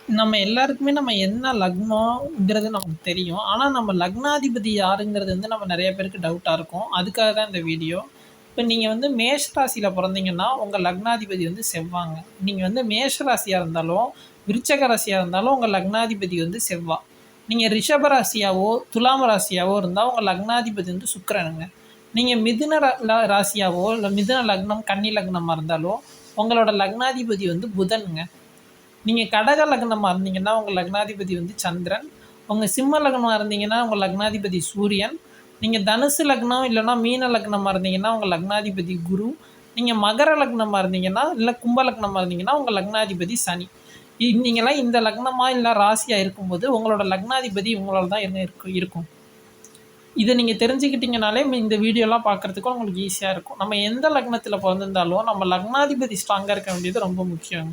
நம்ம எல்லாருக்குமே நம்ம என்ன லக்னம்ங்கிறது நமக்கு தெரியும். ஆனா, நம்ம லக்னாதிபதி யாருங்கிறது வந்து நம்ம நெறைய பேருக்கு டவுட்டா இருக்கும். அதுக்காக தான் இந்த வீடியோ. இப்ப நீங்க வந்து மேஷ ராசியில பொறந்தீங்கன்னா, உங்க லக்னாதிபதி வந்து செவ்வாங்க. நீங்க வந்து மேஷ ராசியா இருந்தாலும், விருச்சக ராசியா இருந்தாலும் உங்க லக்னாதிபதி வந்து செவ்வா. நீங்க ரிஷப ராசியாவோ, துலாம் ராசியாவோ இருந்தா உங்க லக்னாதிபதி வந்து சுக்கிரனுங்க. நீங்க மிதுன ராசியாவோ, இல்ல மிதுன லக்னம், கன்னி லக்னமா இருந்தாலோ, உங்களோட லக்னாதிபதி வந்து புதன்ங்க. நீங்கள் கடக லக்னமாக இருந்தீங்கன்னா உங்கள் லக்னாதிபதி வந்து சந்திரன். உங்கள் சிம்ம லக்னமாக இருந்தீங்கன்னா உங்கள் லக்னாதிபதி சூரியன். நீங்கள் தனுசு லக்னம் இல்லைனா மீன லக்னமாக இருந்தீங்கன்னா உங்கள் லக்னாதிபதி குரு. நீங்கள் மகர லக்னமாக இருந்தீங்கன்னா இல்லை கும்ப லக்னமாக இருந்தீங்கன்னா உங்கள் லக்னாதிபதி சனி. நீங்களாம் இந்த லக்னமாக இல்லை ராசியாக இருக்கும்போது உங்களோட லக்னாதிபதி உங்களால் தான் இருக்கும். இதை நீங்கள் தெரிஞ்சுக்கிட்டீங்கனாலே இந்த வீடியோலாம் பார்க்குறதுக்கு உங்களுக்கு ஈஸியாக இருக்கும். நம்ம எந்த லக்னத்தில் பிறந்திருந்தாலும் நம்ம லக்னாதிபதி ஸ்ட்ராங்காக இருக்க வேண்டியது ரொம்ப முக்கியங்க.